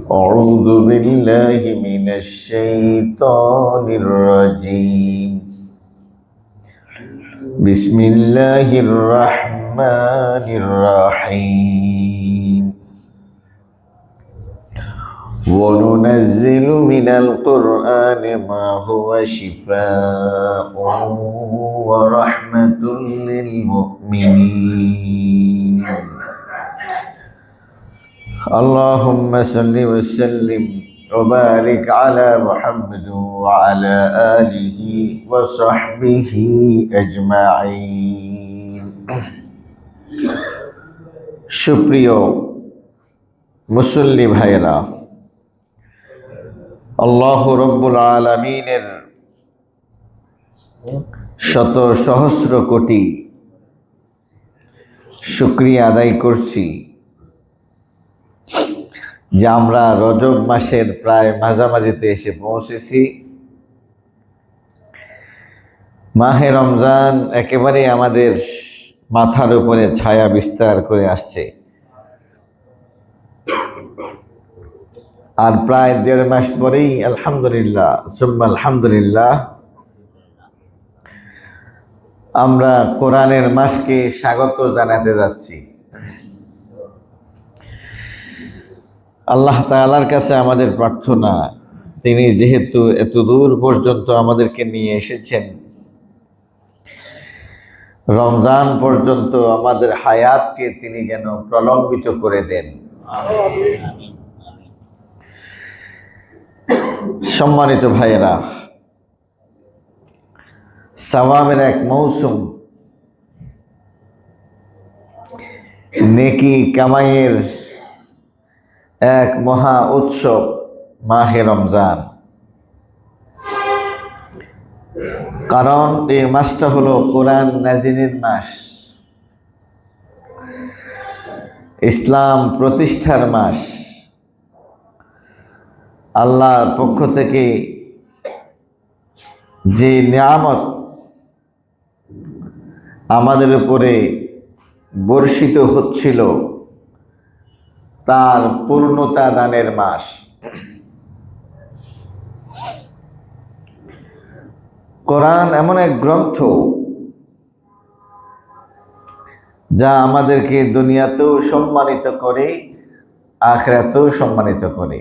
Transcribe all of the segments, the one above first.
أعوذ بالله من الشيطان الرجيم بسم الله الرحمن الرحيم وننزل من القرآن ما هو شفاء ورحمة للمؤمنين اللهم صل وسلم وبارك على محمد وعلى آله وصحبه أجمعين সুপ্রিয় মুসল্লি ভাইরা, আল্লাহ রব্বুল আলামিনের শত সহস্র কোটি শুকরিয়া আদায় করছি যে আমরা রজব মাসের প্রায় মাঝামাঝিতে এসে পৌঁছেছি। মাহে রমজান একেবারে আমাদের মাথার উপরে ছায়া বিস্তার করে আসছে, আর প্রায় 1.5 মাস পরেই আলহামদুলিল্লাহ সুম্মা আলহামদুলিল্লাহ আমরা কোরআনের মাসকে স্বাগত জানাতে যাচ্ছি। আল্লাহ তাআলার কাছে আমাদের প্রার্থনা, তিনি যেহেতু এত দূর পর্যন্ত আমাদেরকে নিয়ে এসেছেন, রমজান পর্যন্ত আমাদের হায়াতকে তিনি যেন প্রলম্বিত করে দেন। সম্মানিত ভাইয়েরা, সওয়াবের এক মৌসুম, নেকি কামাইয়ের এক মহা উৎসব মাহে রমজান। কারণ এই মাসটা হলো কোরআন নাজিলের মাস, ইসলাম প্রতিষ্ঠার মাস। আল্লাহর পক্ষ থেকে যে নিয়ামত আমাদের উপরে বর্ষিত হচ্ছিল তার পূর্ণতা দানের মাস। কোরআন এমন এক গ্রন্থ যা আমাদেরকে দুনিয়াতেও সম্মানিত করে, আখিরাতেও সম্মানিত করে।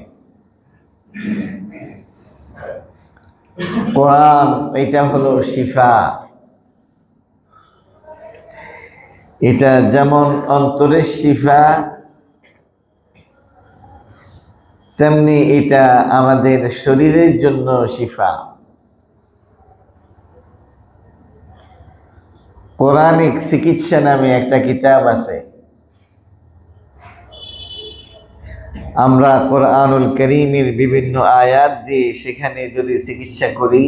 কোরআন এটা হলো শিফা, এটা যেমন অন্তরের শিফা, তেমনি এটা আমাদের শরীরের জন্য শিফা। কোরআনিক চিকিৎসা নামে একটা কিতাব আছে। আমরা কোরআনুল কারীমের বিভিন্ন আয়াত দিয়ে সেখানে যদি চিকিৎসা করি,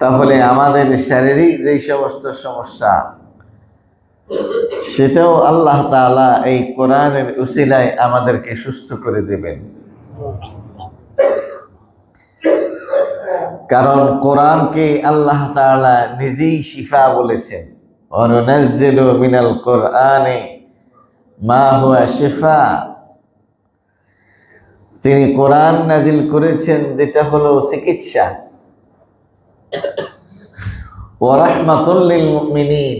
তাহলে আমাদের শারীরিক যে সমস্ত সমস্যা সেটাও আল্লাহ তাআলা এই কোরআনের উসিলায় আমাদেরকে সুস্থ করে দেবেন। কারণ কোরআনকে আল্লাহ তাআলা নিজেই শিফা বলেছেন, ওয়ানুনাজ্জিলু মিনাল কোরআনি মা হুয়া শিফা। তিনি কোরআন নাজিল করেছেন যেটা হলো চিকিৎসা, ওয়া রাহমাতুল লিল মুমিনিন,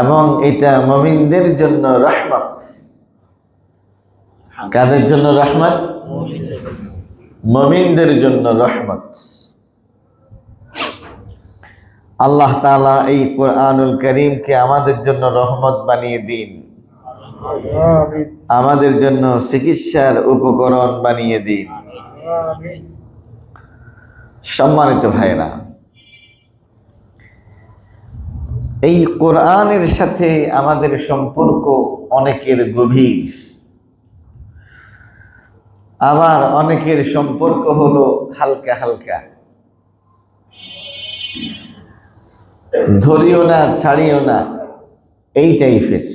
এবং এটা মুমিনদের জন্য রহমত। কাদের জন্য রহমত? মুমিনদের জন্য রহমত। আল্লাহ তাআলা এই কোরআনুল কারীমকে আমাদের জন্য রহমত বানিয়ে দিন, আমাদের জন্য চিকিৎসার উপকরণ বানিয়ে দিন। সম্মানিত ভাইরা, এই কোরআনের সাথে আমাদের সম্পর্ক অনেকের গভীর, আবার অনেকের সম্পর্ক হলো হালকা হালকা, ধরিও না ছাড়িও না এই টাইপের।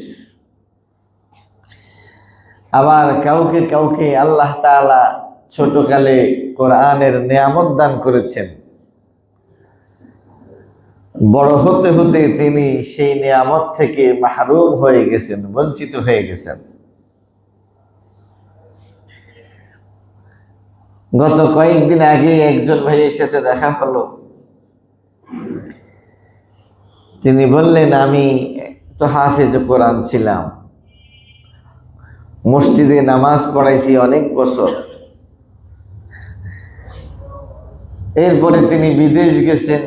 আবার কাউকে কাউকে আল্লাহ তাআলা ছোটকালে কোরআনের নিয়ামত দান করেছেন, বড় হতে হতে তিনি সেই নিয়ামত থেকে মাহরুম হয়ে গেছেন, বঞ্চিত হয়ে গেছেন। গত কয়েকদিন আগে একজন ভাইয়ের সাথে দেখা হলো। তিনি বললেন, আমি তো হাফেজ কোরআন ছিলাম, মসজিদে নামাজ পড়াইছি অনেক বছর। এরপরে তিনি বিদেশ গেছেন,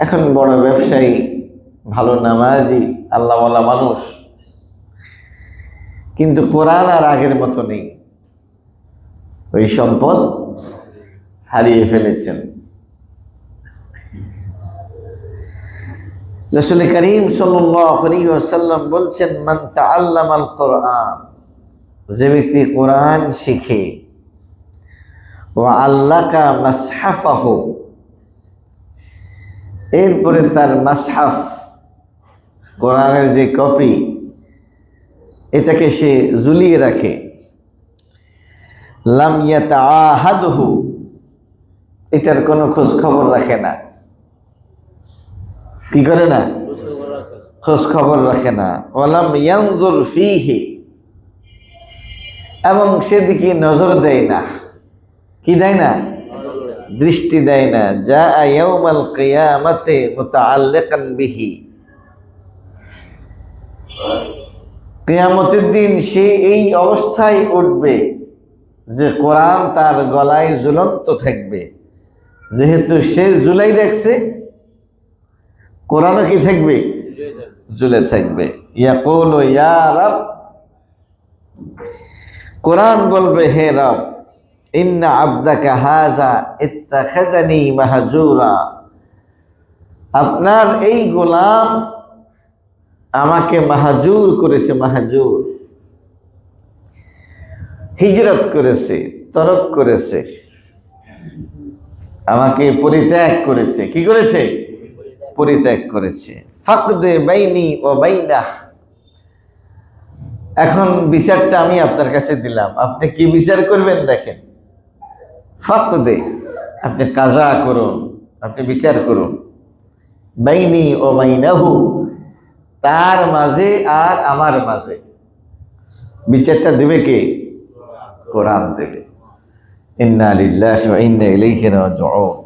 এখন বড় ব্যবসায়ী, ভালো নামাজি, আল্লাহওয়ালা মানুষ, কিন্তু কোরআন আর আগের মতো নেই। ওই সম্পদ হারিয়ে ফেলেছেন। রাসূল করিম সাল্লাল্লাহু আলাইহি ওয়াসাল্লাম বলছেন, মান তাআল্লামাল কোরআন, যে ব্যক্তি কোরআন শিখে, ওয়া আল্লাকা মাসহাফাহু, এরপরে তার মাসহাফ, কোরআনের যে কপি, এটাকে সে ঝুলিয়ে রাখে, লাম ইয়াতাআহাদহু, এটার কোনো খোঁজ খবর রাখে না। কি করে না? খোঁজ খবর রাখে না। ওয়ালাম ইয়ানজুর ফীহি, এবং সেদিকে নজর দেয় না। কি দেয় না? দৃষ্টি দেয় না। যা ইয়াউমাল কিয়ামাতি মুতাআল্লিকান বিহি, কিয়ামতের দিন সে এই অবস্থায় উঠবে যে কোরআন তার গলায় ঝুলন্ত থাকবে। যেহেতু সে ঝুলাই রাখছে, কোরআনও কি থাকবে? ঝুলে থাকবে। ইয়াকুলু ইয়া রব, কোরআন বলবে, হে রব, ইন্না আবদাকা হাযা ইত্তাখাযানি মাহজুরা, আপনার এই গোলাম আমাকে মাহজুর করেছে। মাহজুর, হিজরত করেছে, তরক করেছে, আমাকে পরিত্যাগ করেছে। কি করেছে? পরিত্যাগ করেছে। ফাকদে বাইনি ও বাইনাহ, এখন বিচারটা আমি আপনার কাছে দিলাম, আপনি কি বিচার করবেন দেখেন। ফাকদে, আপনি কাজা করুন, আপনি বিচার করুন। বাইনি ও বাইনাহু, তার মাঝে আর আমার মাঝে। বিচারটা দেবে কে? কোরআন দেবে। ইন্না লিল্লাহি ওয়া ইন্না ইলাইহি রাজিউন।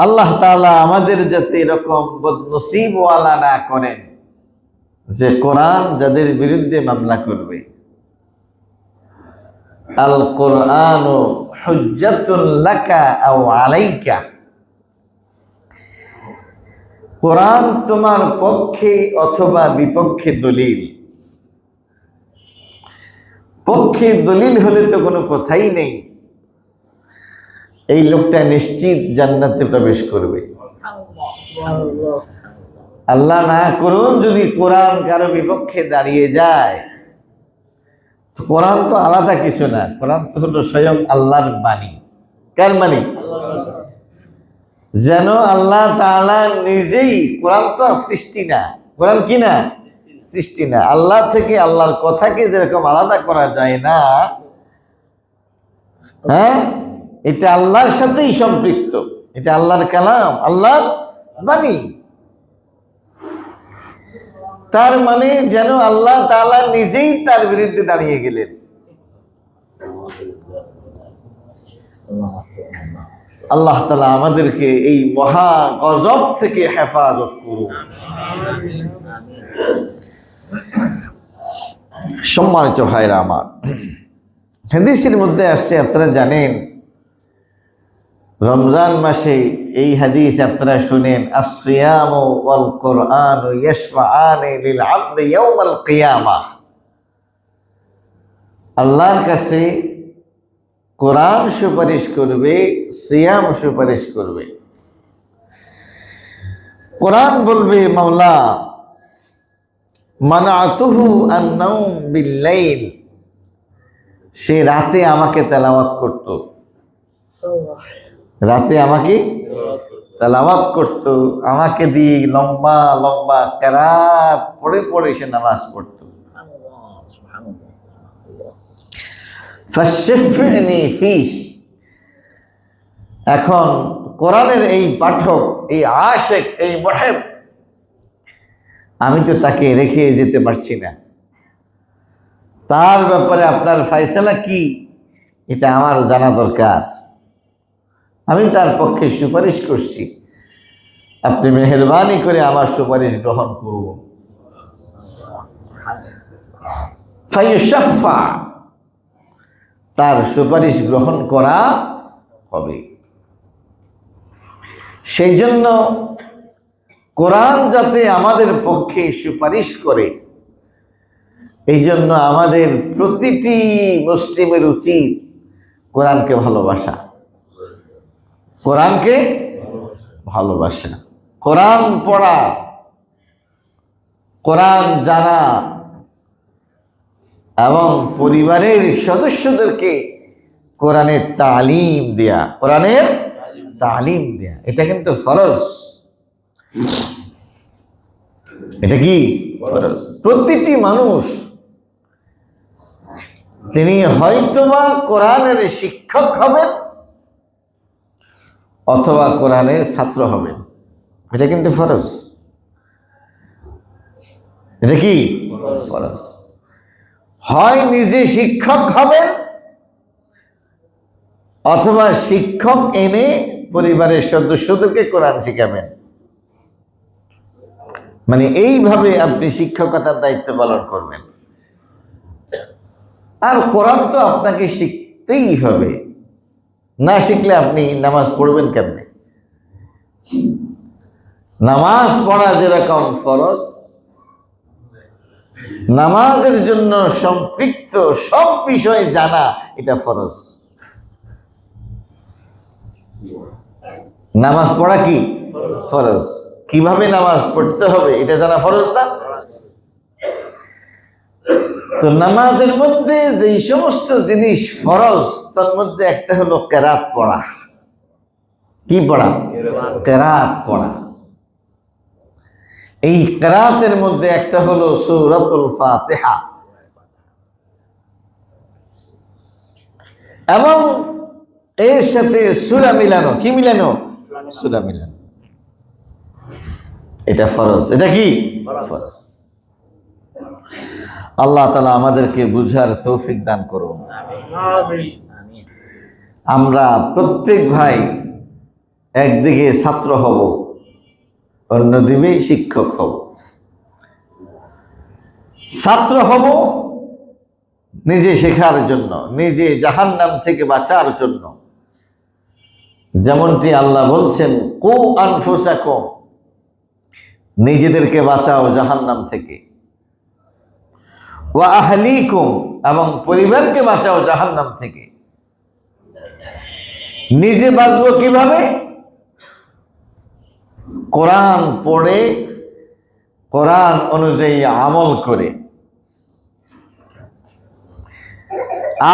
আল্লাহ তাআলা আমাদের যাতে এরকম বদনসিবওয়ালা না করেন যে কোরআন যাদের বিরুদ্ধে মামলা করবে। আল কোরআনু হুজ্জাতুন লাকা আও আলাইকা, কোরআন তোমার পক্ষে অথবা বিপক্ষে দলিল। পক্ষে দলিল হলে তো কোনো কথাই নেই, এই লোকটা নিশ্চিত জান্নাতে প্রবেশ করবে। আল্লাহ না করুন যদি কোরআন কারো বিপক্ষে দাঁড়িয়ে যায়, তো কোরআন তো আলাদা কিছু না, কোরআন তো হলো স্বয়ং আল্লাহর বাণী। কার বাণী? যেন আল্লাহ তাআলা নিজেই, কোরআন তো আর সৃষ্টি না, কোরআন কি না? সৃষ্টি না। আল্লাহ থেকে আল্লাহর কথাকে যেরকম আলাদা করা যায় না, হ্যাঁ, এটা আল্লাহর সাথেই সম্পৃক্ত। এটা আল্লাহর কালাম, আল্লাহর বাণী। তার মানে যেন আল্লাহ তাআলা নিজেই তার বিরুদ্ধে দাঁড়িয়ে গেলেন। আল্লাহ তাআলা আমাদেরকে এই মহা গজব থেকে হেফাজত করুন। সম্মানিত ভাইরা আমার, হাদিসের মধ্যে আসছে, আপনারা জানেন, রমজান মাসে এই হাদিস আপনারা শুনেন, আস-সিয়ামু ওয়াল কুরআনু ইয়াশফাআনি লিল আবদি ইয়াওমাল কিয়ামাহ। আল্লাহর কাছে কোরআন সুপারিশ করবে, সিয়াম সুপারিশ করবে। কোরআন বলবে, মাওলা মানাতুহু আন-নাওম বিল-লাইল, সে রাতে আমাকে তেলাওয়াত করত, রাতে আমাকে তেলাওয়াত করত, আমাকে দিয়ে লম্বা লম্বা কেরাত পড়ে পড়ে সে নামাজ পড়ত। ফাশফিনি ফিহ, এখন কোরআনের এই পাঠক, এই আশিক, এই মুহিব, আমি তো তাকে রেখে যেতে পারছি না, তার ব্যাপারে আপনার ফয়সালা কি, এটা আমার জানা দরকার। আমি তার পক্ষে সুপারিশ করছি, আপনি মেহেরবানি করে আমার সুপারিশ গ্রহণ করুন। ফায়ুশাফা, তার সুপারিশ গ্রহণ করা হবে। সেই জন্য কোরআন যাতে আমাদের পক্ষে সুপারিশ করে, এই জন্য আমাদের প্রতিটি মুসলিমের উচিত কোরআনকে ভালোবাসা, কোরআনকে ভালোবাসা, কোরআন পড়া, কোরআন জানা এবং পরিবারের সদস্যদেরকে কোরআনের তালিম দেয়া, কোরআনের তালিম দেয়া, এটা কিন্তু ফরজ। এটা কি ফরজ? প্রতিটি মানুষ তিনি হয়তোবা কোরআনের শিক্ষক হবেন অথবা কোরআনের ছাত্র হবেন, এটা কিন্তু ফরজ। এটা কি ফরজ? হয় নিজে শিক্ষক হবেন অথবা শিক্ষক এনে পরিবারের সদস্যদেরকে কোরআন শিখাবেন। মানে এইভাবে আপনি শিক্ষকতার দায়িত্ব পালন করবেন। আর কোরআন তো আপনাকে শিখতেই হবে, না শিখলে আপনি নামাজ পড়বেন কেমনে? নামাজ পড়া যেরকম ফরজ, নামাজের জন্য সম্পৃক্ত সব বিষয় জানা এটা ফরজ। নামাজ পড়া কি ফরজ? কিভাবে নামাজ পড়তে হবে এটা জানা ফরজ না? তো নামাজের মধ্যে যেই সমস্ত জিনিস ফরজ, তার মধ্যে একটা হলো কেরাত পড়া। কি পড়া? কেরাত পড়া। এই কেরাতের মধ্যে একটা হলো সূরাতুল ফাতিহা, এবং এর সাথে সূরা মিলানো। কি মিলানো? সূরা মিলানো। এটা ফরজ। এটা কি ফরজ? আল্লাহ তাআলা আমাদেরকে বুঝার তৌফিক দান করুন। আমরা প্রত্যেক ভাই একদিকে ছাত্র হব, অন্যদিকে শিক্ষক হব। ছাত্র হব নিজে শেখার জন্য, নিজে জাহান্নাম থেকে বাঁচার জন্য। যেমনটি আল্লাহ বলছেন, কু আনফুসাকুম, নিজেদেরকে বাঁচাও জাহান্নাম থেকে, ওয়া আহলিকুম, এবং পরিবারকে বাঁচাও জাহান্নাম থেকে। নিজে বাঁচবো কিভাবে? কোরআন পড়ে, কোরআন অনুযায়ী আমল করে।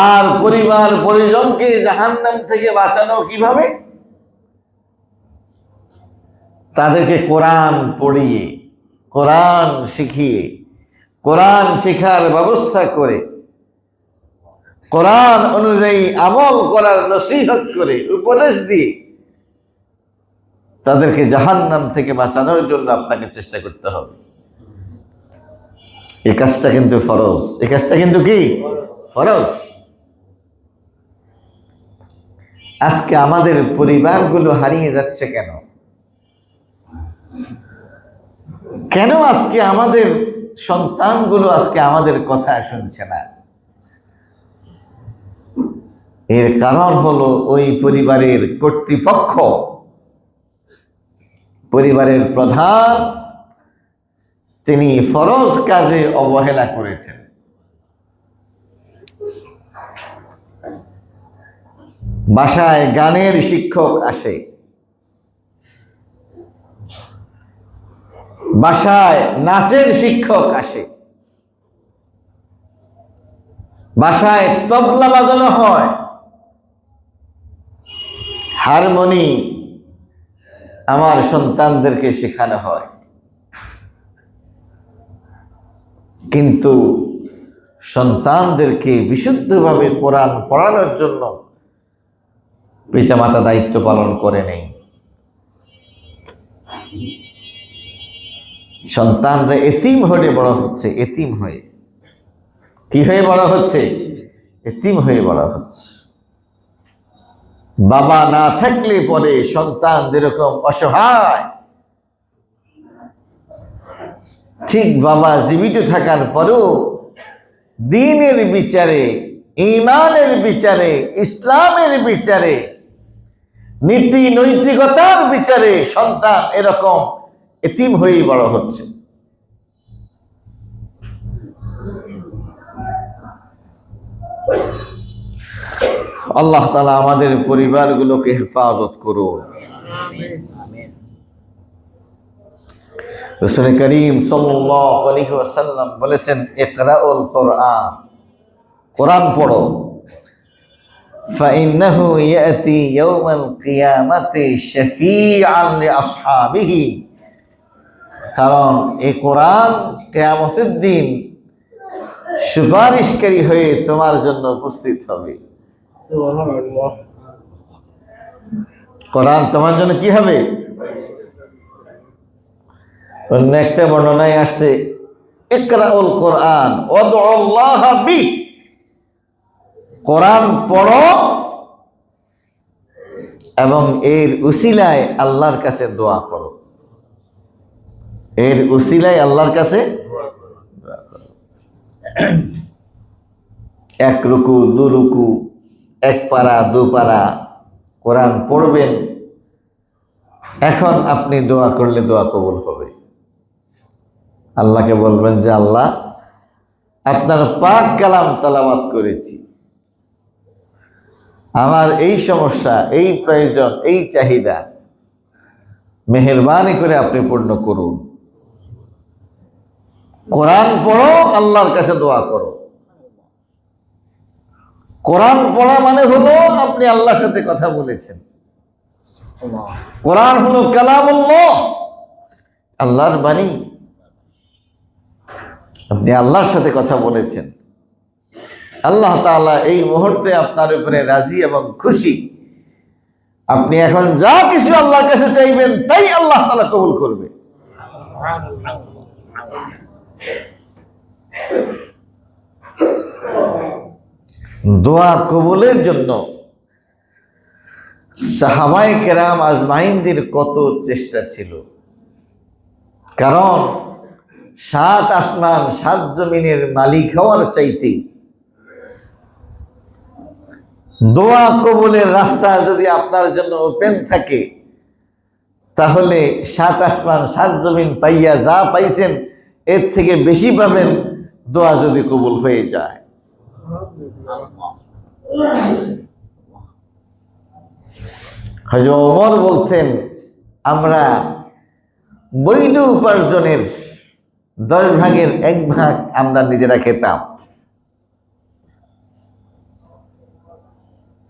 আর পরিবার পরিজনকে জাহান্নাম থেকে বাঁচানো কিভাবে? তাদেরকে কোরআন পড়িয়ে, কোরআন শিখিয়ে, কোরআন শেখার ব্যবস্থা করে, কোরআন অনুযায়ী আমল করার নসিহত করে, উপদেশ দিয়ে তাদেরকে জাহান্নাম থেকে বাঁচানোর জন্য আপনাকে চেষ্টা করতে হবে। এই কাজটা কিন্তু ফরজ। এই কাজটা কিন্তু কি ফরজ। আজকে আমাদের পরিবারগুলো হারিয়ে যাচ্ছে কেন? কেন আজকে আমাদের সন্তানগুলো আজকে আমাদের কথা শুনছে না? এর কারণ হলো ওই পরিবারের কর্তৃপক্ষ, পরিবারের প্রধান, তিনি ফরজ কাজে অবহেলা করেছেন। বাসায় গানের শিক্ষক আসে, বাসায় নাচের শিক্ষক আসে, বাসায় তবলা বাজানো হয়, হারমোনি আমার সন্তানদেরকে শেখানো হয়। কিন্তু সন্তানদেরকে বিশুদ্ধভাবে কোরআন পড়ানোর জন্য পিতামাতা দায়িত্ব পালন করে নেই। সন্তানরা এতিম হয়ে বড় হচ্ছে, এতিম হয়ে। কি হয়ে বড় হচ্ছে? এতিম হয়ে বড় হচ্ছে। বাবা না থাকলে পরে সন্তান যেরকম অসহায়, ঠিক বাবা জীবিত থাকার পরেও দ্বীনের বিচারে, ঈমানের বিচারে, ইসলামের বিচারে, নীতি নৈতিকতার বিচারে সন্তান এরকম এতিম হয়েই বড় হচ্ছে। আল্লাহ তাআলা আমাদের পরিবারগুলোকে হেফাজত করুন। রাসূল করিম সাল্লাল্লাহু আলাইহি ওয়াসাল্লাম বলেছেন, ইকরাউল কোরআন, কোরআন পড়ো। ফাইন্নাহু ইয়াতি ইয়াউমাল কিয়ামাতি শাফিআন লিআসহাবিহি, কারণ এই কোরআন কিয়ামতের দিন সুপারিশকারী হয়ে তোমার জন্য উপস্থিত হবে। কোরআন তোমার জন্য কি হবে? অন্য একটা বর্ণনায় আসছে, ইকরাউল কোরআন ওয়াদউল্লাহ বিহি, কোরআন পড়ো এবং এর উসিলায় আল্লাহর কাছে দোয়া করো। এর উসিলায় আল্লাহর কাছে দোয়া করো। এক রুকু, দু রুকু, এক পারা, দু পারা কোরআন পড়বেন। এখন আপনি দোয়া করলে দোয়া কবুল হবে। আল্লাহকে বলবেন যে, আল্লাহ, আপনার পাক কালাম তেলাওয়াত করেছি, আমার এই সমস্যা, এই প্রয়োজন, এই চাহিদা মেহেরবানি করে আপনি পূর্ণ করুন। কোরআন পড়ো, আল্লাহর কাছে দোয়া করো। কোরআন পড়া মানে হলো আপনি আল্লাহর সাথে কথা বলেছেন। কোরআন হলো কালামুল্লাহ, আল্লাহর বাণী। আপনি আল্লাহর সাথে কথা বলেছেন। আল্লাহ তাআলা এই মুহূর্তে আপনার উপরে রাজি এবং খুশি। আপনি এখন যা কিছু আল্লাহর কাছে চাইবেন তাই আল্লাহ তাআলা কবুল করবে। দোয়া কবুলের জন্য সাহাবায়ে কেরাম আজমাইনদের কত চেষ্টা ছিল। কারণ 7 আসমান 7 জমিনের মালিক হওয়ার চাইতে দোয়া কবুলের রাস্তা যদি আপনার জন্য ওপেন থাকে, তাহলে 7 আসমান 7 জমিন পাইয়া যা পাইছেন এর থেকে বেশি পাবেন দোয়া যদি কবুল হয়ে যায়। হযরত ওমর বলতেন, আমরা বৈধ উপার্জনের 10 ভাগের 1 ভাগ আমরা নিজেরা খেতাম।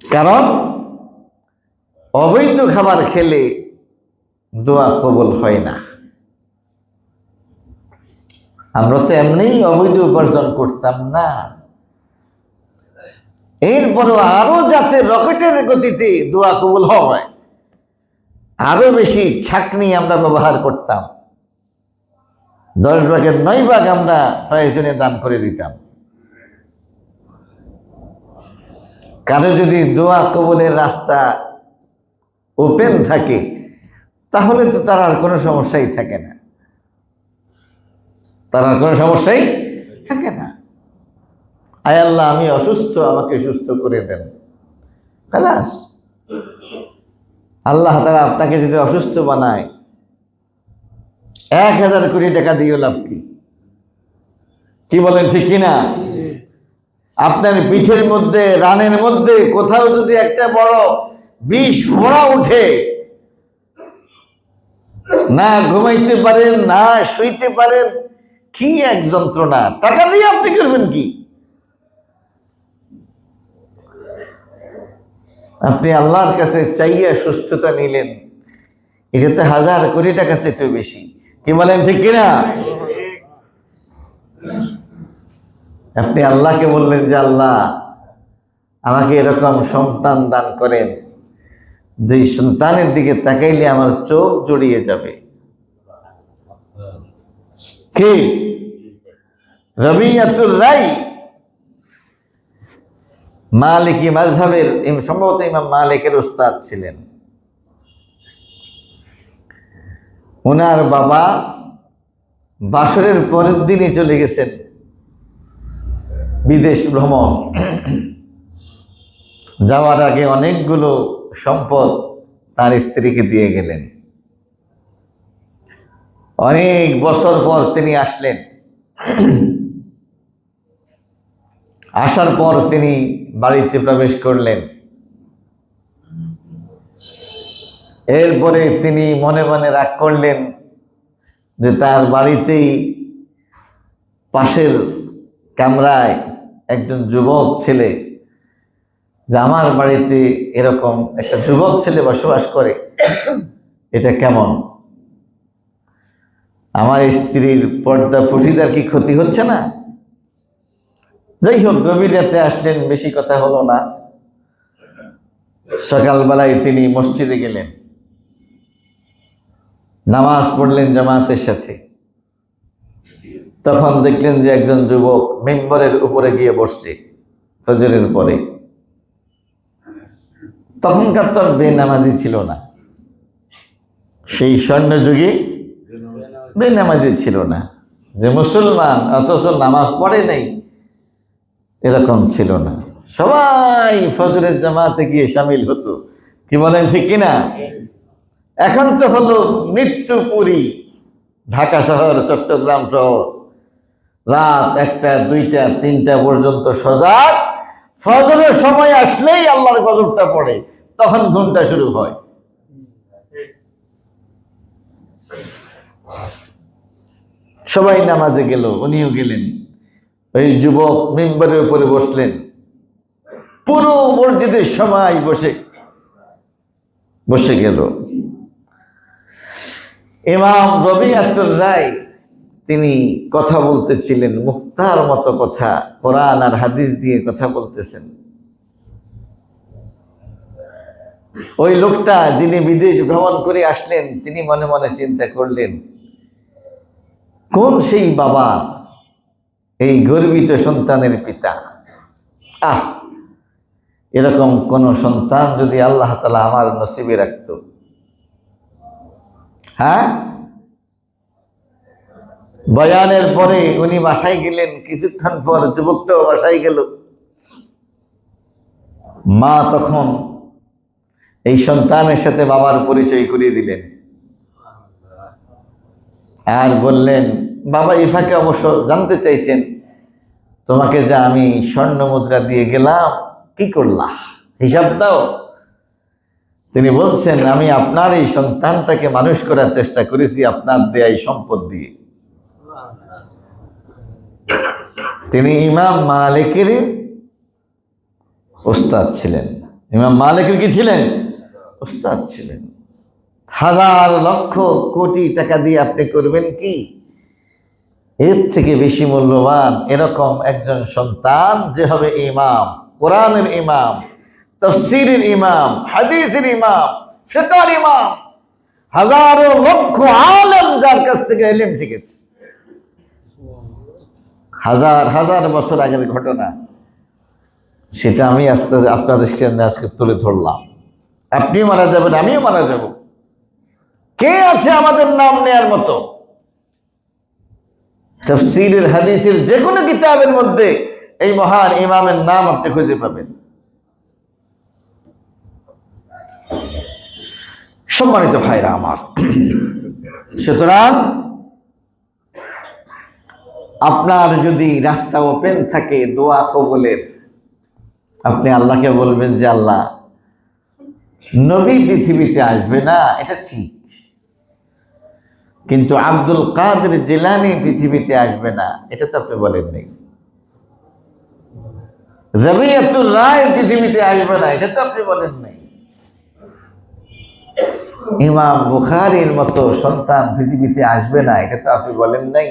কারণ অবৈধ খাবার খেলে দোয়া কবুল হয় না। আমরা তো এমনিই অবৈধ উপার্জন করতাম না, এরপরও আরো যাতে রকেটের গতিতে দোয়া কবুল হয়, আরো বেশি ছাকনি আমরা ব্যবহার করতাম। 10 ভাগের 9 ভাগ আমরা প্রয়োজনে দান করে দিতাম। কারো যদি দোয়া কবুলের রাস্তা ওপেন থাকে, তাহলে তো তার আর কোনো সমস্যাই থাকে না। তার আর কোনো সমস্যাই থাকে না। আয় আল্লাহ, আমি অসুস্থ, আমাকে সুস্থ করে দেন, খালাস। আল্লাহ তাআলা আপনাকে যদি অসুস্থ বানায়, 1000 কোটি টাকা দিয়েও লাভ কি? কি বলেন, ঠিক কিনা? আপনার পিঠের মধ্যে, রানের মধ্যে কোথাও যদি একটা বড় বিষ ফোঁড়া উঠে, না ঘুমাইতে পারেন, না শুইতে পারেন, কি এক যন্ত্রণা! টাকা দিয়ে আপনি করবেন কি? আপনি আল্লাহর কাছে চাইয়া সুস্থতা নিলেন, এটাতে 1000 কোটি টাকা চাইতেও বেশি। কি বলেন, ঠিক কিনা? আপনি আল্লাহকে বললেন যে, আল্লাহ, আমাকে এরকম সন্তান দান করেন যে সন্তানের দিকে তাকাইলে আমার চোখ জড়িয়ে যাবে। কি? রবিয়াতুর রাই মালিকি মাযহাবের সম্ভবত ইমাম মালিকের উস্তাদ ছিলেন। ওনার বাবা বাসরের পরের দিনই চলে গেছেন বিদেশ ভ্রমণ। যাওয়ার আগে অনেকগুলো সম্পদ তার স্ত্রীকে দিয়ে গেলেন। অনেক বছর পর তিনি আসলেন। আসার পর তিনি বাড়িতে প্রবেশ করলেন। এরপরে তিনি মনে মনে রাগ করলেন যে তার বাড়িতেই পাশের কামরায় একজন যুবক ছেলে, যে আমার বাড়িতে এরকম একটা যুবক ছেলে বসবাস করে, এটা কেমন? আমার স্ত্রীর পর্দা পুশিদার কি ক্ষতি হচ্ছে না? যাই হোক, গভীর রাতে আসলেন, বেশি কথা হলো না। সকালবেলায় তিনি মসজিদে গেলেন, নামাজ পড়লেন জামাতের সাথে। তখন দেখলেন যে একজন যুবক মিম্বরের উপরে গিয়ে বসছে ফজরের পরে। তখনকার তো আর বেনামাজি ছিল না, সেই স্বর্ণযুগে বেনামাজি ছিল না, যে মুসলমান অথচ নামাজ পড়ে নেই এরকম ছিল না। সবাই ফজরের জামাতে গিয়ে শামিল হতো। কি বলেন, ঠিক কিনা? এখন তো হলো মৃত্যুপুরী, ঢাকা শহর, চট্টগ্রাম শহর, রাত 1টা 2টা 3টা পর্যন্ত সজাগ। ফজরের সময় আসলেই আল্লাহর গজবটা পড়ে, তখন ঘুমটা শুরু হয়। সবাই নামাজে গেল, উনিও গেলেন। ওই যুবক মিম্বরের উপরে বসলেন। পুরো মসজিদের সবাই বসে গেল। ইমাম রবিআতুর রায় তিনি কথা বলতেছিলেন, মুক্তার মতো কথা, কোরআন আর হাদিস দিয়ে কথা বলতেছেন। ওই লোকটা যিনি বিদেশ ভ্রমণ করে আসলেন, তিনি মনে মনে চিন্তা করলেন, কোন সেই বাবা এই গর্বিত সন্তানের পিতা? এরকম কোন সন্তান যদি আল্লাহ তাআলা আমার নসিবে রাখত। হ্যাঁ, বয়ানের পরে উনি বাসায় গেলেন। কিছুক্ষণ পর যুবকটাও বাসায় গেল। মা তখন এই সন্তানের সাথে বাবার পরিচয় করিয়ে দিলেন আর বললেন, বাবা ইফাকে অবশ্য জানতে চাইছেন, তোমাকে যে আমি স্বর্ণ মুদ্রা দিয়ে গেলাম, কি করলা, হিসাব দাও। তিনি বলছেন, আমি আপনার এই সন্তানটাকে মানুষ করার চেষ্টা করেছি আপনার দেয়া এই সম্পদ দিয়ে। তিনি ইমাম মালিকের উস্তাদ ছিলেন। ইমাম মালিকের কি ছিলেন? উস্তাদ ছিলেন। হাজার লক্ষ কোটি টাকা দিয়ে আপনি করবেন কি? এর থেকে বেশি মূল্যবান এরকম একজন সন্তান যে হবে ইমাম, কোরআনের ইমাম, তাফসীরের ইমাম, হাদিসের ইমাম, ফিকহের ইমাম, হাজারো লক্ষ আলেম যার কাছ থেকে ইলম শিখেছে। হাজার হাজার বছর আগের ঘটনা, সেটা আমি আপনাদের সামনে আজকে তুলে ধরলাম। আপনিও মারা যাবেন, আমিও মারা যাব। কে আছে আমাদের নাম নেয়ার মতো? তাফসীরের হাদিসের যে কোনো কিতাবের মধ্যে এই মহান ইমামের নাম আপনি খুঁজে পাবেন। সম্মানিত ভাইরা আমার, সুতরাং আপনার যদি রাস্তা ওপেন থাকে দোয়া কবুলের, আপনি আল্লাহকে বলবেন যে আল্লাহ, নবী পৃথিবীতে আসবে না এটা ঠিক, কিন্তু আব্দুল কাদের জিলানী পৃথিবীতে আসবে না এটা তো আপনি বলেন নাই। রবিআতুর রায় পৃথিবীতে আসবে না এটা তো আপনি বলেন নাই। ইমাম বুখারীর মতো সন্তান পৃথিবীতে আসবে না এটা তো আপনি বলেন নাই।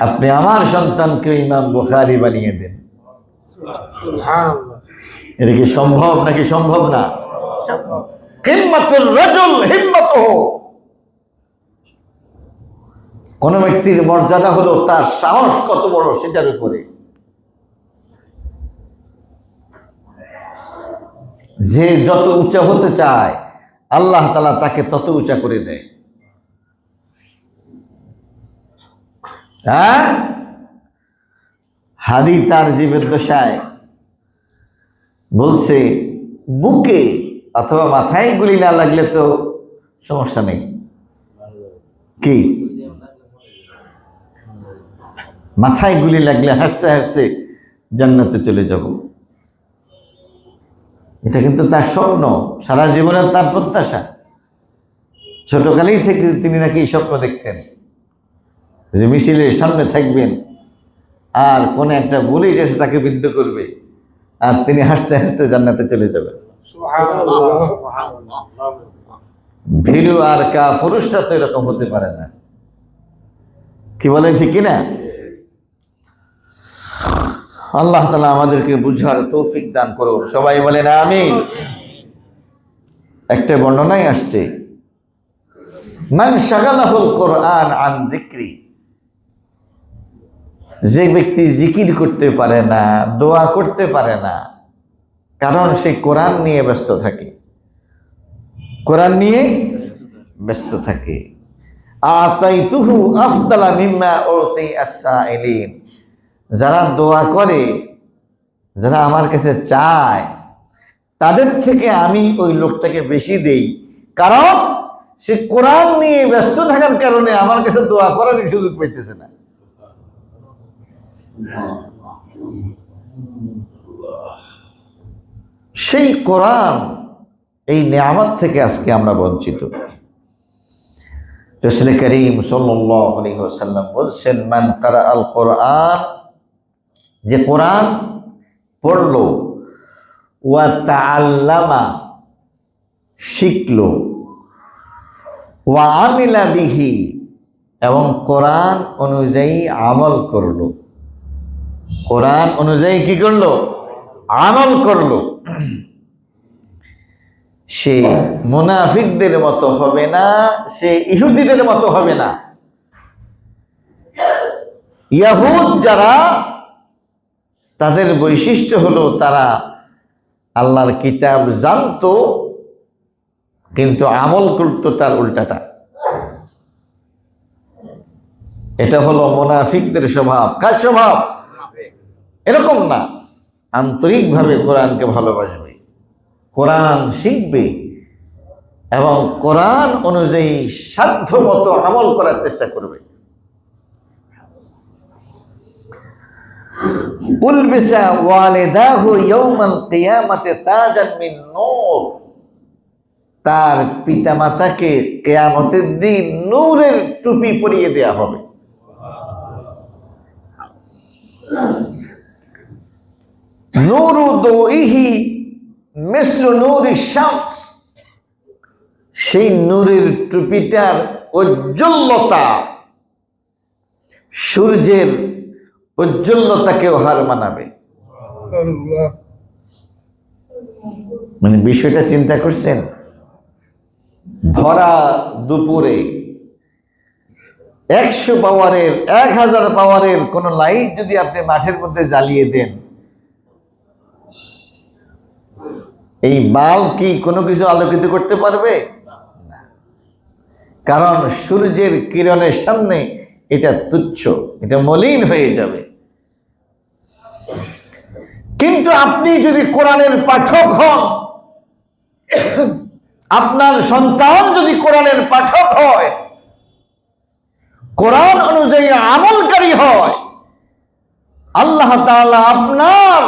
আপনি আমার সন্তানকে ইমাম বুখারী বানিয়ে দেন। এটা কি সম্ভব নাকি সম্ভব না? সম্ভব। হিম্মাতুর রাজুল হিম্মাতুহু, কোন ব্যক্তির মর্যাদা হলো তার সাহস কত বড় সেটার উপরে। যে যত উঁচা হতে চায় আল্লাহ তাআলা তাকে তত উঁচা করে দেয়। হ্যাঁ, হাদি তার জীবদ্দশায় বলছে, বুকে অথবা মাথায় গুলি না লাগলে তো সমস্যা নেই, কি মাথায় গুলি লাগলে হাসতে হাসতে জান্নাতে চলে যাব। এটা কিন্তু তার স্বপ্ন, সারা জীবনের তার প্রত্যাশা। ছোটকালেই থেকে তিনি নাকি এই স্বপ্ন দেখতেন যে মিছিলের সামনে থাকবেন আর কোন একটা বুলেট এসে তাকে বিদ্ধ করবে আর তিনি হাসতে হাসতে জান্নাতে চলে যাবেন। ভীরু আর পুরুষরা তো এরকম হতে পারে না, কি বলেন ঠিক কিনা? আল্লাহ তাআলা আমাদেরকে বুঝার তৌফিক দান করুন, সবাই বলেন আমিন। একটা বর্ণনায় আসছে, মান শাগালাহুল কোরআন আন যিকরি, যে ব্যক্তি জিকির করতে পারে না, দোয়া করতে পারে না, কারণ সে কোরআন নিয়ে ব্যস্ত থাকে, কোরআন নিয়ে ব্যস্ত থাকে। আতাইতুহু আফদালা মিম্মা উতি আস-সাইলিন, যারা দোয়া করে, যারা আমার কাছে চায়, তাদের থেকে আমি ওই লোকটাকে বেশি দেই, কারণ সে কোরআন নিয়ে ব্যস্ত থাকার কারণে আমার কাছে দোয়া করার সুযোগ পাইতেছে না। সেই কোরআন, এই নিয়ামত থেকে আজকে আমরা বঞ্চিত। রাসূল করিম সাল্লাল্লাহু আলাইহি ওয়াসাল্লাম বলছেন, মান কারাআল কোরআন, যে কোরআন পড়লো, ওয়া তাআল্লামা, শিখলো, ওয়া আমিলা বিহি, এবং কোরআন অনুযায়ী আমল করলো। কোরআন অনুযায়ী কি করলো? আমল করলো। সে মুনাফিকদের মতো হবে না, সে ইহুদিদের মতো হবে না। ইয়াহুদ যারা, তাদের বৈশিষ্ট্য হলো তারা আল্লাহর কিতাব জানতো কিন্তু আমল করতো তার উল্টাটা। এটা হলো মুনাফিকদের স্বভাব। কার স্বভাব? এরকম না, আন্তরিকভাবে কোরআনকে ভালোবাসবে, কোরআন শিখবে এবং কোরআন অনুযায়ী সাধ্য মতো আমল করার চেষ্টা করবে। উলবিসা ওয়ালিদাহু ইয়াউমাল কিয়ামাতি তাজান মিন নূর, তার পিতামাতাকে কিয়ামতের দিন নূরের টুপি পরিয়ে দেয়া হবে। নূরু দুইহি মিসলু নূরি শামস, সেই নূরের টুপিটার উজ্জ্বলতা সূর্যের উজ্জ্বলতাকেও হার মানাবে। মানে বিষয়টা চিন্তা করছেন? ভরা দুপুরে 100 পাওয়ারের 1000 পাওয়ারের কোন লাইট যদি আপনি মাঠের মধ্যে জ্বালিয়ে দেন, এই বাল্ব কি কোনো কিছু আলোকিত করতে পারবে না, কারণ সূর্যের কিরণের সামনে এটা তুচ্ছ, এটা মলিন হয়ে যাবে। কিন্তু আপনি যদি কোরআনের পাঠক হন, আপনার সন্তান যদি কোরআনের পাঠক হয়, কোরআন অনুযায়ী আমলকারী হয়, আল্লাহ তাআলা আপনার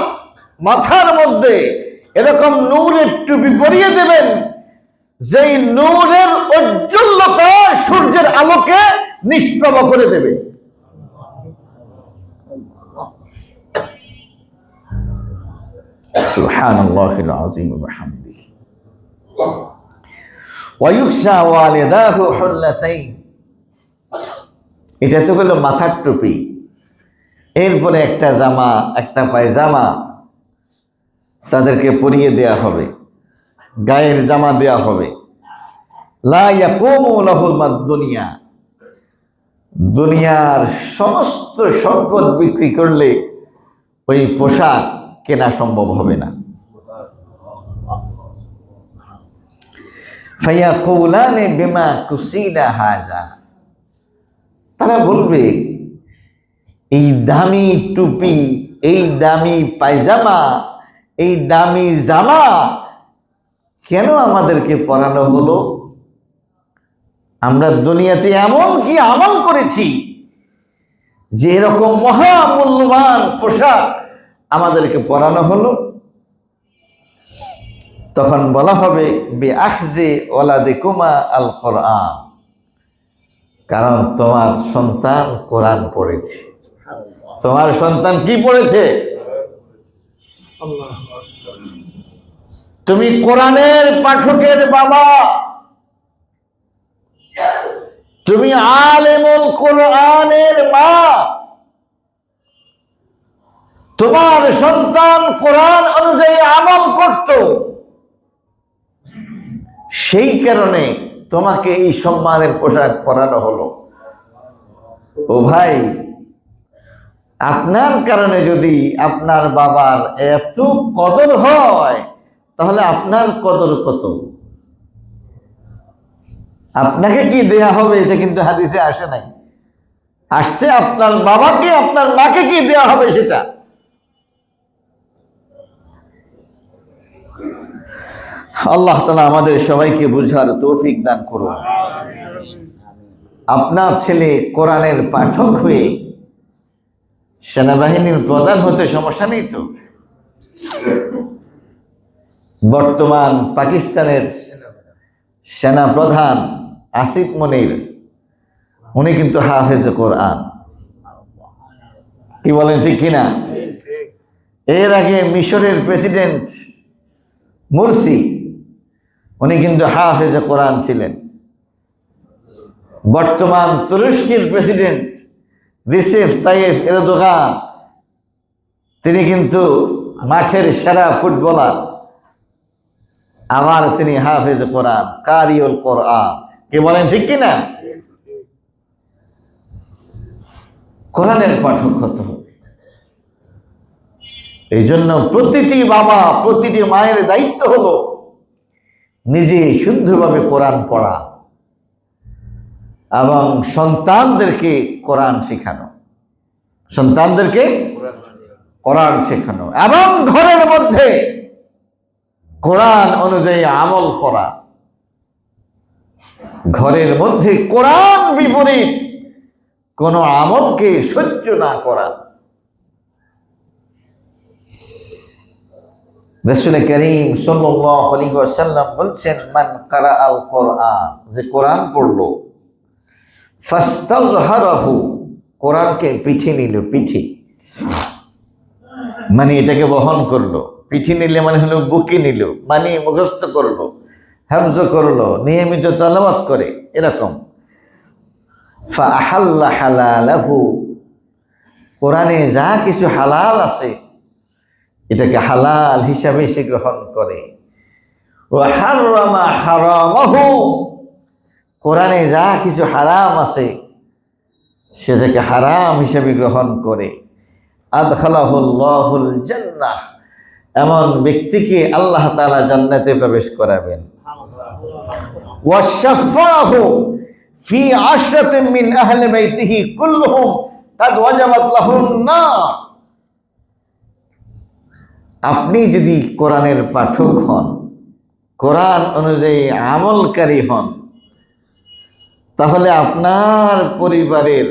মাথার মধ্যে এরকম নূরের টুপি পরিয়ে দেবেন, যেই নূরের উজ্জ্বলতা সূর্যের আলোকে নিষ্প্রভ করে দেবে। সুবহানাল্লাহিল আযীম ওয়া বিহামদিহি। ওয়া ইউকসা ওয়ালিদাহু হুল্লাতাইন, এটা তো হলো মাথার টুপি। এরপরে একটা জামা, একটা পায়জামা তাদেরকে পরিয়ে দেয়া হবে, গায়ের জামা দেয়া হবে। লা ইয়াকুমু লাহুল দুনিয়া, দুনিয়ার সমস্ত সম্পদ বিক্রি করলে ওই পোশাক কেনা সম্ভব হবে না। ফায়াকুলানে বিমা কুসিনা হাজা, তারা বলবে এই দামি টুপি, এই দামি পায়জামা, এই দামি জামা কেন আমাদেরকে পরানো হলো? আমরা দুনিয়াতে এমন কি আমল করেছি যে এরকম মহামূল্যবান পোশাক আমাদেরকে পরানো হলো? তখন বলা হবে বিআখযি ওয়ালাদিকুমা আল কোরআন, কারণ তোমার সন্তান কোরআন পড়েছে। তোমার সন্তান কি পড়েছে? তুমি কোরআনের পাঠকের বাবা, তুমি আলেমুল কোরআনের মা, তোমার সন্তান কোরআন অনুযায়ী আমল করত, সেই কারণে তোমাকে এই সম্মানের পোশাক পরানো হলো। ও ভাই, আপনার কারণে যদি আপনার বাবার এত কদর হয়, তাহলে আপনার কদর কত? আপনাকে কি দেয়া হবে এটা কিন্তু হাদিসে আসে নাই। আসছে আপনার বাবাকে, আপনার মাকে কি দেয়া হবে সেটা। আল্লাহ তাআলা আমাদের সবাইকে বুঝার তৌফিক দান করুন। আপনার ছেলে কোরআনের পাঠক হয়ে সেনাবাহিনীর প্রধান হতে সমস্যা নেই তো? বর্তমান পাকিস্তানের সেনা প্রধান আসিফ মনির, উনি কিন্তু হাফেজ কোরআন। কি বলেন, ঠিক কিনা? এর আগে মিশরের প্রেসিডেন্ট মুরসি, উনি কিন্তু হাফেজ কোরআন ছিলেন। বর্তমান তুরস্কের প্রেসিডেন্ট রিসেপ তাইয়েপ এরদোগান, তিনি কিন্তু মাঠের সেরা ফুটবলার, আবার তিনি হাফেজ কোরআন, কারিউল কোরআন। কি বলেন, ঠিক কিনা? কোরআনের পাঠক হতে হবে। এই জন্য প্রতিটি বাবা, প্রতিটি মায়ের দায়িত্ব হলো নিজে শুদ্ধভাবে কোরআন পড়া এবং সন্তানদেরকে কোরআন শেখানো, সন্তানদেরকে কোরআন শেখানো এবং ঘরের মধ্যে কোরআন অনুযায়ী আমল করা। ঘরের মধ্যে কোরআন বিপরীত কোন আমলকে সহ্য না করা। রাসূল করিম সাল্লাল্লাহু আলাইহি ওয়াসাল্লাম বলছেন, মান কারাআল কোরআন, যে কোরআন পড়লো, ফাস্তাযহারাহু, কোরআনকে পিঠে নিল, পিঠে মানে এটাকে বহন করলো, পিঠে নিলে মানে হলো বুকে নিল, মানে মুখস্থ করলো, হাফজ করলো, নিয়মিত তেলাওয়াত করে, এরকম। ফাআহাল্লা হালালাহু, কোরআনে যা কিছু হালাল আছে এটাকে হালাল হিসাবে সে গ্রহণ করে। ওয়া হাররামা হারামাহু, কোরআনে যা কিছু হারাম আছে সেটাকে হারাম হিসাবে গ্রহণ করে। আদখালাহুল্লাহুল জান্নাহ, এমন ব্যক্তিকে আল্লাহ তাআলা জান্নাতে প্রবেশ করাবেন। ওয়া শাফাহু ফি আশরাতিন মিন আহলি বাইতিহি কুল্লুহুম কাদ ওয়াজাবাত লাহুন নার। আপনি যদি কোরআনের পাঠক হন, কোরআন অনুযায়ী আমলকারী হন, তাহলে আপনার পরিবারের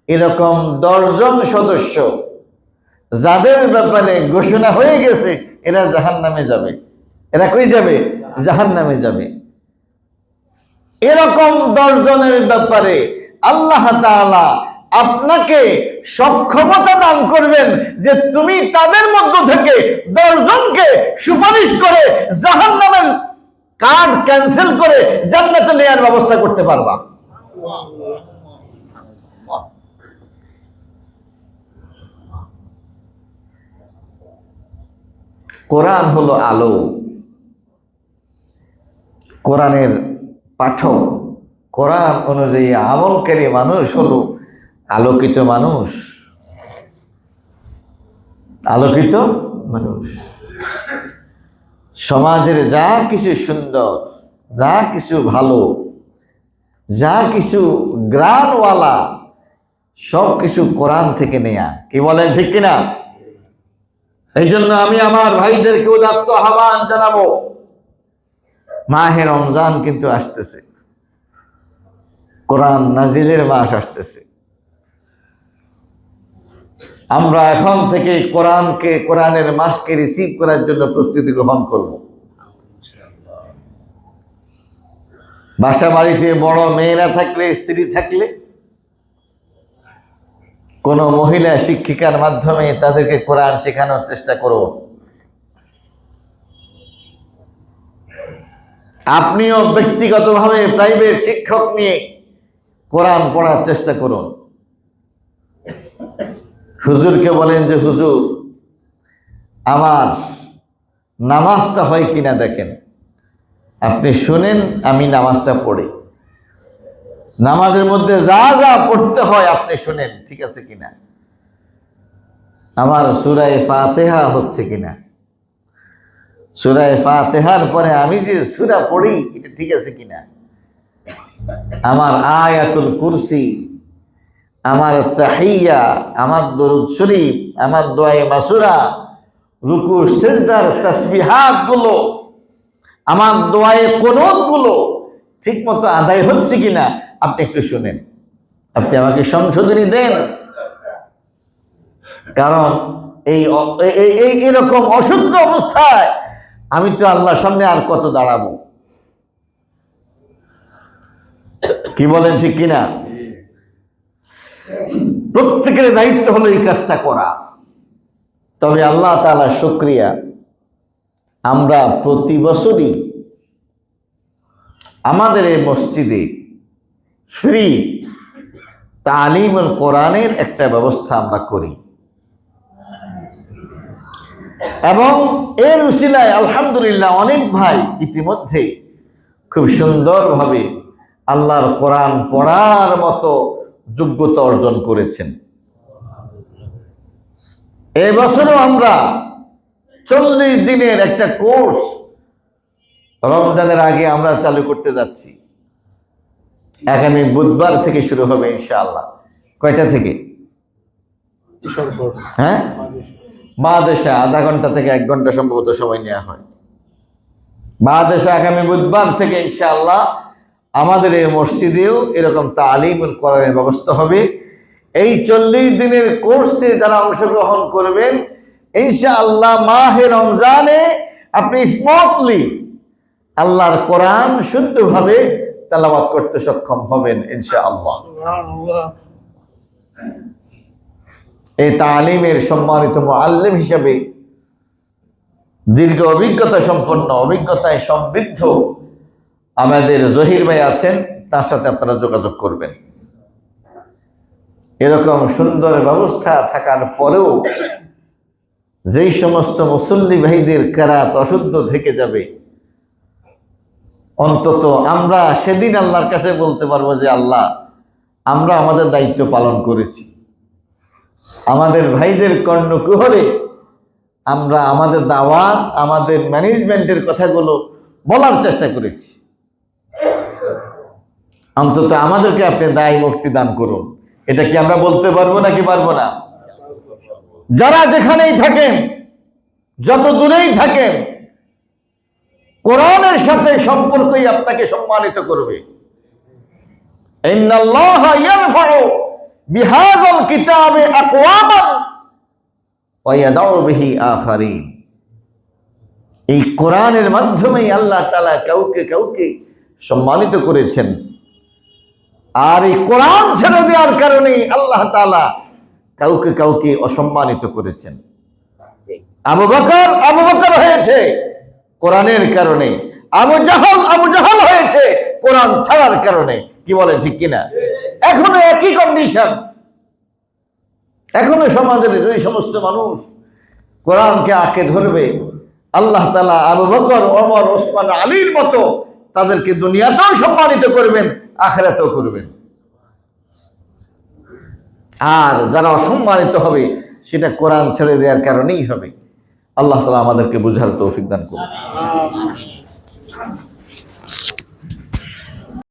এরকম 10 জন সদস্য যাদের ব্যাপারে ঘোষণা হয়ে গেছে এরা জাহান্নামে যাবে, এরা কই যাবে? জাহান্নামে যাবে, এরকম 10 জনের ব্যাপারে আল্লাহ তাআলা আপনাকে সক্ষমতা দান করবেন যে তুমি তাদের মধ্য থেকে 10 জনকে সুপারিশ করে জাহান্নামের কার্ড ক্যান্সেল করে জান্নাতে নেয়ার ব্যবস্থা করতে পারবা। কোরআন হলো আলো, কোরআনের পাঠক, কোরআন অনুযায়ী আমলকারী মানুষ হলো আলোকিত মানুষ, আলোকিত মানুষ। সমাজের যা কিছু সুন্দর, যা কিছু ভালো, যা কিছু গ্রানওয়ালা, সব কিছু কোরআন থেকে নেয়া। কি বলেন, ঠিক কিনা? এই জন্য আমি আমার ভাইদেরকে উদাত্ত আহ্বান জানাবো, মাহে রমজান কিন্তু আসতেছে, কোরআন নাজিলের মাস আসতেছে। আমরা এখন থেকে কোরআনের মাসকে রিসিভ করার জন্য প্রস্তুতি গ্রহণ করব। বাসা বাড়িতে বড় মেয়েরা থাকলে, স্ত্রী থাকলে, কোনো মহিলা শিক্ষিকার মাধ্যমে তাদেরকে কোরআন শেখানোর চেষ্টা করো। আপনিও ব্যক্তিগতভাবে প্রাইভেট শিক্ষক নিয়ে কোরআন পড়ার চেষ্টা করুন। হুজুরকে বলেন যে হুজুর, আমার নামাজটা হয় কিনা দেখেন। আপনি শুনেন, আমি নামাজটা পড়ি, নামাজের মধ্যে যা যা পড়তে হয় আপনি শুনেন, ঠিক আছে কিনা। আমার সূরা ফাতিহা হচ্ছে কিনা, সূরা ফাতিহার পরে আমি যে সূরা পড়ি এটা ঠিক আছে কিনা, আমার আয়াতুল কুরসি, আমার তাহিয়া, আমার দরুদ শরীফ, আমার দোয়ায়ে মাসুরা, রুকু সিজদার তাসবিহাত গুলো, আমার দোয়ায়ে কুনুত গুলো ঠিক মতো আদায় হচ্ছে কিনা আপনি একটু শুনেন, আপনি আমাকে সংশোধনী দেন। কারণ এরকম অশুদ্ধ অবস্থায় আমি তো আল্লাহর সামনে আর কত দাঁড়াবো। কি বলেন, ঠিক কিনা? প্রত্যেকের দায়িত্ব হলো এই কাজটা করা। তবে আল্লাহ তাআলার শুকরিয়া, আমরা প্রতি বছরই আমাদের এই মসজিদে ফ্রি তালিমুল কোরআনের একটা ব্যবস্থা আমরা করি, এবং এর উসিলায় আলহামদুলিল্লাহ অনেক ভাই ইতিমধ্যে খুব সুন্দরভাবে আল্লাহর কোরআন পড়ার মতো যোগ্যতা অর্জন করেছেন। এবছরও আমরা 40 দিনের একটা কোর্স রমজানের আগে আমরা চালু করতে যাচ্ছি। আগামী বুধবার থেকে শুরু হবে ইনশাআল্লাহ। কয়টা থেকে? হ্যাঁ, বাদেশা আধা ঘন্টা থেকে 1 ঘন্টা সম্ভবত সময় নেওয়া হয়। বাদেশা আগামী বুধবার থেকে ইনশাআল্লাহ আমাদের এই মসজিদেও এরকম তালিমুল কোরআনের ব্যবস্থা হবে। এই 40 দিনের কোর্সে যারা অংশগ্রহণ করবেন ইনশাআল্লাহ মাহে রমজানে আপনি স্মুথলি আল্লাহর কোরআন শুদ্ধভাবে তেলাওয়াত করতে সক্ষম হবেন ইনশাআল্লাহ। এই তালিমের সম্মানিত মুআল্লিম হিসেবে দীর্ঘ অভিজ্ঞতা সম্পন্ন, অভিজ্ঞতায় সমৃদ্ধ আমাদের জহির ভাই আছেন, তার সাথে আপনারা যোগাযোগ করবেন। এরকম সুন্দর ব্যবস্থা থাকার পরেও যেই সমস্ত মুসল্লি ভাইদের কেরাত অশুদ্ধ থেকে যাবে, অন্তত আমরা সেদিন আল্লাহর কাছে বলতে পারবো যে আল্লাহ, আমরা আমাদের দায়িত্ব পালন করেছি, আমাদের ভাইদের কর্ণকুহরে আমরা আমাদের দাওয়াত, আমাদের ম্যানেজমেন্টের কথাগুলো বলার চেষ্টা করেছি। অন্তত আমাদেরকে আপনি দায় মুক্তি দান করুন। এটা কি আমরা বলতে পারবো নাকি পারবো না? যারা যেখানেই থাকেন, যত দূরেই থাকেন, কোরআনের সাথে সম্পর্কই আপনাকে সম্মানিত করবে। ইন্নাল্লাহা ইয়ারফাউ বিহাযাল কিতাবি আকওয়ামান ওয়া ইয়াদাউ বিহি আখারিন। এই কোরআনের মাধ্যমেই আল্লাহ তাআলা কাউকে কাউকে সম্মানিত করেছেন, আর এই কোরআন ছেড়ে দেওয়ার কারণেই আল্লাহ তাআলা কাউকে কাউকে অসম্মানিত করেছেন। আবু বকর হয়েছে কোরআনের কারণে, আবু জাহাল হয়েছে কোরআন ছাড়ার কারণে। কি বলেন, ঠিক কিনা? এখনো একই কন্ডিশন। এখনো সমাজের যে সমস্ত মানুষ কোরআনকে আঁকড়ে ধরবে, আল্লাহ তাআলা আবু বকর, ওমর, ওসমান, আলীর মতো তাদেরকে দুনিয়াতেও সম্মানিত করবেন, আখিরাতেও করবেন। আর যারা অসম্মানিত হবে সেটা কোরআন ছেড়ে দেওয়ার কারণেই হবে। আল্লাহ তাআলা আমাদেরকে বুঝার তৌফিক দান করুন।